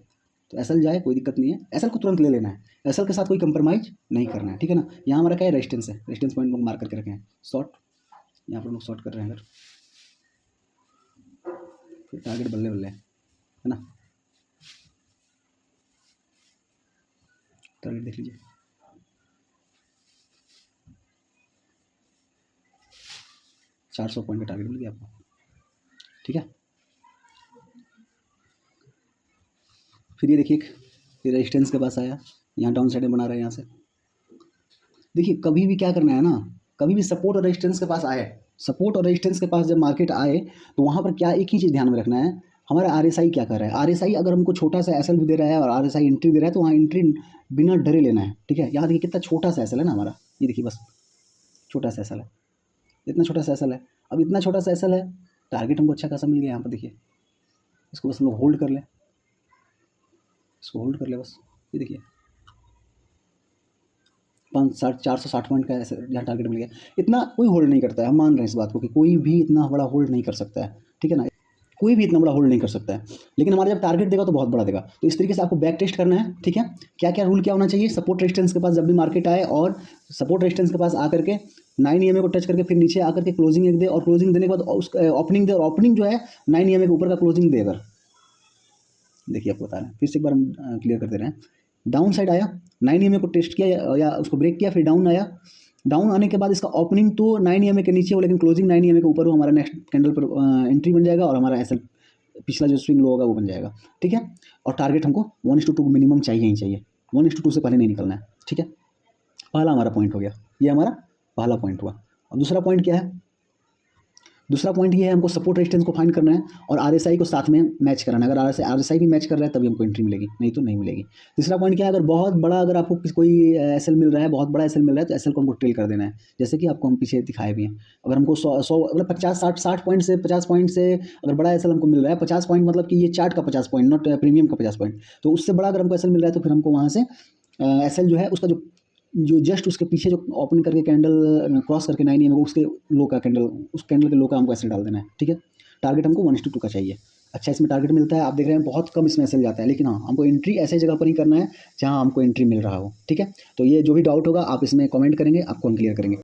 तो एसएल जाए, कोई दिक्कत नहीं है, एसएल को तुरंत ले लेना है, एसएल के साथ कोई कंप्रोमाइज नहीं करना है। ठीक है ना, यहाँ हमारा क्या है, रेजिस्टेंस है, रेजिस्टेंस पॉइंट लोग मार्क करके रखे हैं, शॉर्ट, यहाँ पर लोग शॉर्ट कर रहे हैं, अगर फिर टारगेट बल्ले बल्ले है ना, टारगेट देख लीजिए, $400 का टारगेट मिल गया आपको। ठीक है, फिर ये देखिए, ये रेजिस्टेंस के पास आया, यहाँ डाउन साइड में बना रहे हैं, यहाँ से देखिए, कभी भी क्या करना है ना, कभी भी सपोर्ट और रेजिस्टेंस के पास आए, सपोर्ट और रेजिस्टेंस के पास जब मार्केट आए, तो वहाँ पर क्या, एक ही चीज़ ध्यान में रखना है, हमारा आरएसआई क्या कर रहा है। आरएसआई अगर हमको छोटा सा एसएल भी दे रहा है और आरएसआई एंट्री दे रहा है, तो वहाँ एंट्री बिना डरे लेना है। ठीक है, यहाँ देखिए कितना छोटा सा एसएल है ना हमारा, ये देखिए बस छोटा सा एसएल है, इतना छोटा सा एसएल है। अब इतना छोटा सा एसएल है, टारगेट हमको अच्छा खासा मिल गया यहाँ पर, देखिए इसको बस हम लोग होल्ड कर लें, इसको होल्ड कर ले बस। ये देखिए 460 पॉइंट का ऐसे यहाँ टारगेट मिल गया। इतना कोई होल्ड नहीं करता है, हम मान रहे हैं इस बात को कि कोई भी इतना बड़ा होल्ड नहीं कर सकता है। ठीक है ना, कोई भी इतना बड़ा होल्ड नहीं कर सकता है, लेकिन हमारा जब टारगेट देगा तो बहुत बड़ा देगा। तो इस तरीके से आपको बैक टेस्ट करना है। ठीक है, क्या क्या रूल क्या होना चाहिए, सपोर्ट रेजिस्टेंस के पास जब भी मार्केट आए, और सपोर्ट रेजिस्टेंस के पास आकर के 9 EMA को टच करके फिर नीचे आकर के क्लोजिंग एक दे, और क्लोजिंग देने के बाद उसका ओपनिंग दे, और ओपनिंग जो है 9 EMA के ऊपर का क्लोजिंग दे। अगर देखिए आपको बता रहे हैं, फिर से एक बार हम क्लियर कर दे रहे हैं, डाउन साइड आया, 9 EMA को टेस्ट किया या उसको ब्रेक किया, फिर डाउन आया, डाउन आने के बाद इसका ओपनिंग तो 9 EMA के नीचे हो, लेकिन क्लोजिंग 9 EMA के ऊपर हो, हमारा नेक्स्ट कैंडल पर एंट्री बन जाएगा और हमारा एसएल पिछला जो स्विंग लो होगा वो बन जाएगा। ठीक है, और टारगेट हमको 1:2 मिनिमम चाहिए ही चाहिए, 1:2 से पहले नहीं निकलना है। ठीक है, पहला हमारा पॉइंट हो गया, ये हमारा पहला पॉइंट हुआ। अब दूसरा पॉइंट क्या है, दूसरा पॉइंट ये है, हमको सपोर्ट रेजिस्टेंस को फाइंड करना है और आरएसआई को साथ में मैच कराना है। अगर आरएसआई भी मैच कर रहा है तभी हमको एंट्री मिलेगी, नहीं तो नहीं मिलेगी। तीसरा पॉइंट क्या है, अगर बहुत बड़ा, अगर आपको कोई एसएल मिल रहा है, बहुत बड़ा एसएल मिल रहा है, तो एसएल को हमको ट्रेल कर देना है, जैसे कि आपको हम पीछे दिखाए भी हैं। अगर हमको 100 मतलब 50-60 पॉइंट से 50 पॉइंट से अगर बड़ा एसएल हमको मिल रहा है, 50 पॉइंट मतलब कि ये चार्ट का 50 पॉइंट, नॉट प्रीमियम का 50 पॉइंट, तो उससे बड़ा अगर हमको एसएल मिल रहा है, तो फिर हमको वहाँ से एसएल जो है उसका जो जस्ट उसके पीछे जो ओपन करके कैंडल क्रॉस करके 9 EMA उसके लो का कैंडल, उस कैंडल के लो का हमको एसएल डाल देना है। ठीक है, टारगेट हमको 1:2 का चाहिए। अच्छा, इसमें टारगेट मिलता है, आप देख रहे हैं बहुत कम इसमें एसएल जाता है, लेकिन हाँ हमको एंट्री ऐसे जगह पर ही करना है जहाँ हमको एंट्री मिल रहा हो। ठीक है, तो ये जो भी डाउट होगा आप इसमें कमेंट करेंगे, आपको हम क्लियर करेंगे।